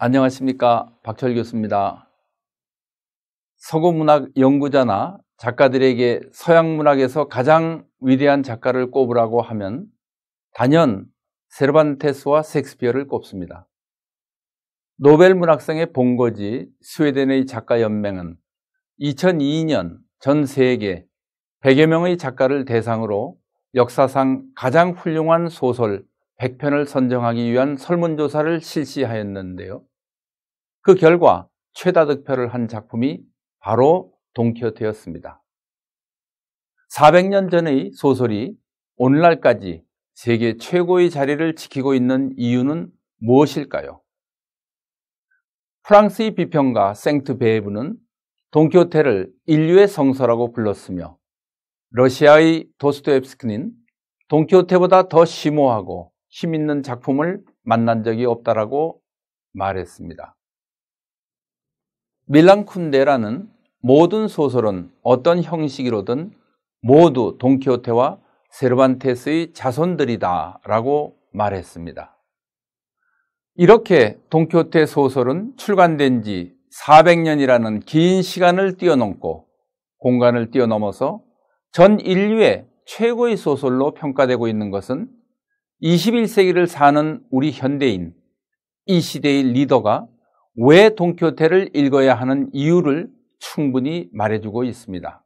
안녕하십니까, 박철 교수입니다. 서구문학 연구자나 작가들에게 서양문학에서 가장 위대한 작가를 꼽으라고 하면 단연 세르반테스와 셰익스피어를 꼽습니다. 노벨문학상의 본거지 스웨덴의 작가연맹은 2002년 전 세계 100여 명의 작가를 대상으로 역사상 가장 훌륭한 소설 100편을 선정하기 위한 설문조사를 실시하였는데요. 그 결과 최다 득표를 한 작품이 바로 돈키호테였습니다. 400년 전의 소설이 오늘날까지 세계 최고의 자리를 지키고 있는 이유는 무엇일까요? 프랑스의 비평가 생트베에브는 돈키호테를 인류의 성서라고 불렀으며 러시아의 도스토옙스키는 돈키호테보다 더 심오하고 힘있는 작품을 만난 적이 없다라고 말했습니다. 밀란 쿤데라는 모든 소설은 어떤 형식이로든 모두 돈키호테와 세르반테스의 자손들이다 라고 말했습니다. 이렇게 돈키호테 소설은 출간된 지 400년이라는 긴 시간을 뛰어넘고 공간을 뛰어넘어서 전 인류의 최고의 소설로 평가되고 있는 것은 21세기를 사는 우리 현대인, 이 시대의 리더가 왜 돈키호테를 읽어야 하는 이유를 충분히 말해주고 있습니다.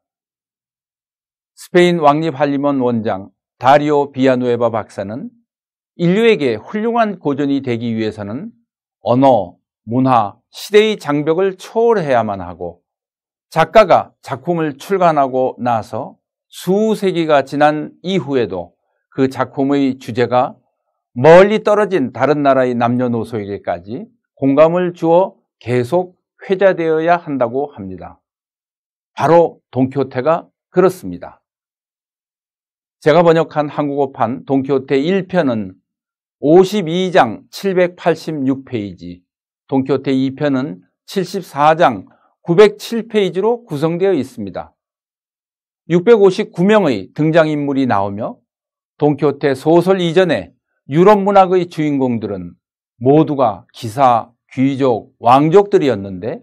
스페인 왕립한림원 원장 다리오 비아누에바 박사는 인류에게 훌륭한 고전이 되기 위해서는 언어, 문화, 시대의 장벽을 초월해야만 하고 작가가 작품을 출간하고 나서 수세기가 지난 이후에도 그 작품의 주제가 멀리 떨어진 다른 나라의 남녀노소에게까지 공감을 주어 계속 회자되어야 한다고 합니다. 바로 돈키호테가 그렇습니다. 제가 번역한 한국어판 돈키호테 1편은 52장 786페이지, 돈키호테 2편은 74장 907페이지로 구성되어 있습니다. 659명의 등장인물이 나오며 돈키호테 소설 이전에 유럽 문학의 주인공들은 모두가 기사, 귀족, 왕족들이었는데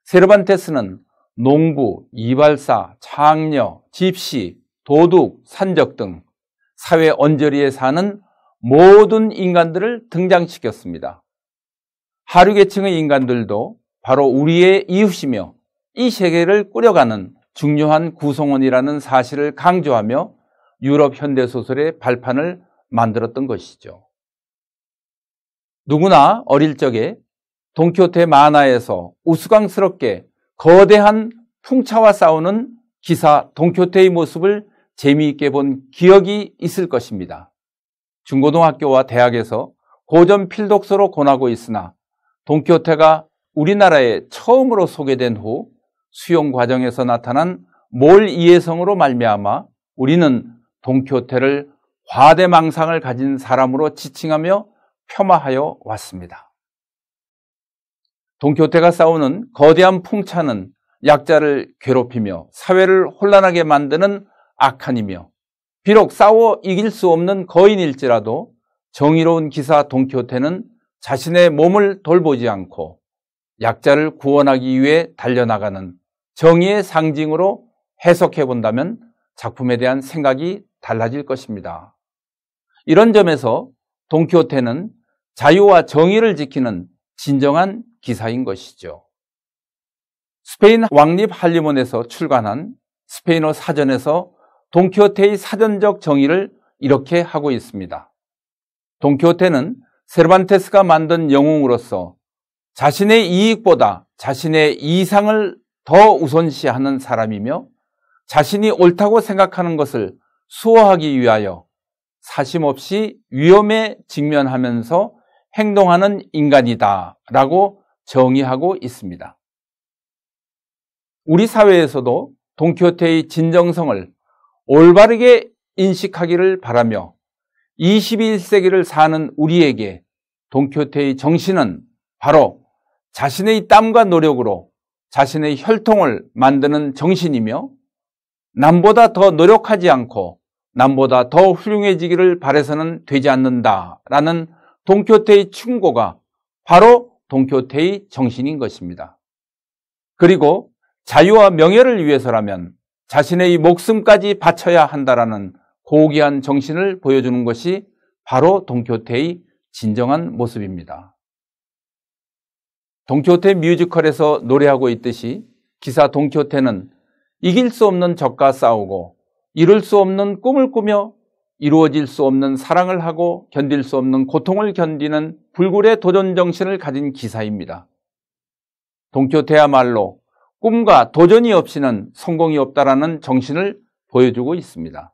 세르반테스는 농부, 이발사, 창녀, 집시, 도둑, 산적 등 사회 언저리에 사는 모든 인간들을 등장시켰습니다. 하류계층의 인간들도 바로 우리의 이웃이며 이 세계를 꾸려가는 중요한 구성원이라는 사실을 강조하며 유럽 현대소설의 발판을 만들었던 것이죠. 누구나 어릴 적에 돈키호테 만화에서 우스꽝스럽게 거대한 풍차와 싸우는 기사 돈키호테의 모습을 재미있게 본 기억이 있을 것입니다. 중고등학교와 대학에서 고전 필독서로 권하고 있으나 돈키호테가 우리나라에 처음으로 소개된 후 수용 과정에서 나타난 몰이해성으로 말미암아 우리는 돈키호테를 과대망상을 가진 사람으로 지칭하며 폄하하여 왔습니다. 돈키호테가 싸우는 거대한 풍차는 약자를 괴롭히며 사회를 혼란하게 만드는 악한이며 비록 싸워 이길 수 없는 거인일지라도 정의로운 기사 돈키호테는 자신의 몸을 돌보지 않고 약자를 구원하기 위해 달려나가는 정의의 상징으로 해석해 본다면 작품에 대한 생각이 달라질 것입니다. 이런 점에서 돈키호테는 자유와 정의를 지키는 진정한 기사인 것이죠. 스페인 왕립한림원에서 출간한 스페인어 사전에서 돈키호테의 사전적 정의를 이렇게 하고 있습니다. 돈키호테는 세르반테스가 만든 영웅으로서 자신의 이익보다 자신의 이상을 더 우선시하는 사람이며 자신이 옳다고 생각하는 것을 수호하기 위하여 사심없이 위험에 직면하면서 행동하는 인간이다 라고 정의하고 있습니다. 우리 사회에서도 돈키호테의 진정성을 올바르게 인식하기를 바라며 21세기를 사는 우리에게 돈키호테의 정신은 바로 자신의 땀과 노력으로 자신의 혈통을 만드는 정신이며 남보다 더 노력하지 않고 남보다 더 훌륭해지기를 바라서는 되지 않는다라는 돈키호테의 충고가 바로 돈키호테의 정신인 것입니다. 그리고 자유와 명예를 위해서라면 자신의 목숨까지 바쳐야 한다라는 고귀한 정신을 보여주는 것이 바로 돈키호테의 진정한 모습입니다. 돈키호테 뮤지컬에서 노래하고 있듯이 기사 돈키호테는 이길 수 없는 적과 싸우고 이룰 수 없는 꿈을 꾸며 이루어질 수 없는 사랑을 하고 견딜 수 없는 고통을 견디는 불굴의 도전 정신을 가진 기사입니다. 돈키호테야말로 꿈과 도전이 없이는 성공이 없다라는 정신을 보여주고 있습니다.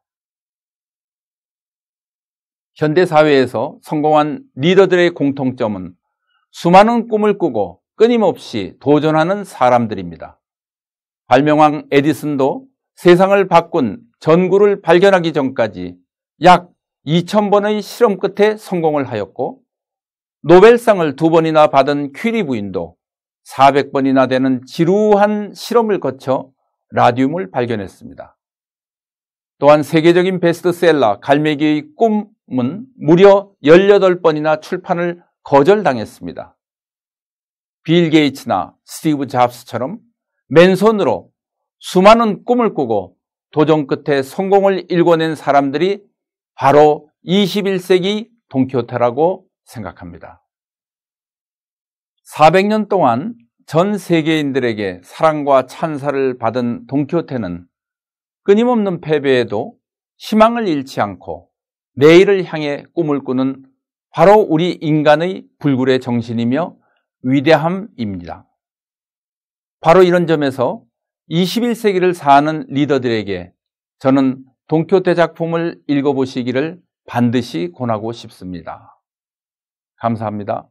현대사회에서 성공한 리더들의 공통점은 수많은 꿈을 꾸고 끊임없이 도전하는 사람들입니다. 발명왕 에디슨도 세상을 바꾼 전구를 발견하기 전까지 약 2000번의 실험 끝에 성공을 하였고, 노벨상을 2번이나 받은 퀴리 부인도 400번이나 되는 지루한 실험을 거쳐 라듐을 발견했습니다. 또한 세계적인 베스트셀러 갈매기의 꿈은 무려 18번이나 출판을 거절당했습니다. 빌 게이츠나 스티브 잡스처럼 맨손으로 수많은 꿈을 꾸고 도전 끝에 성공을 일궈낸 사람들이 바로 21세기 돈키호테라고 생각합니다. 400년 동안 전 세계인들에게 사랑과 찬사를 받은 돈키호테는 끊임없는 패배에도 희망을 잃지 않고 내일을 향해 꿈을 꾸는 바로 우리 인간의 불굴의 정신이며 위대함입니다. 바로 이런 점에서 21세기를 사는 리더들에게 저는 돈키호테 작품을 읽어보시기를 반드시 권하고 싶습니다. 감사합니다.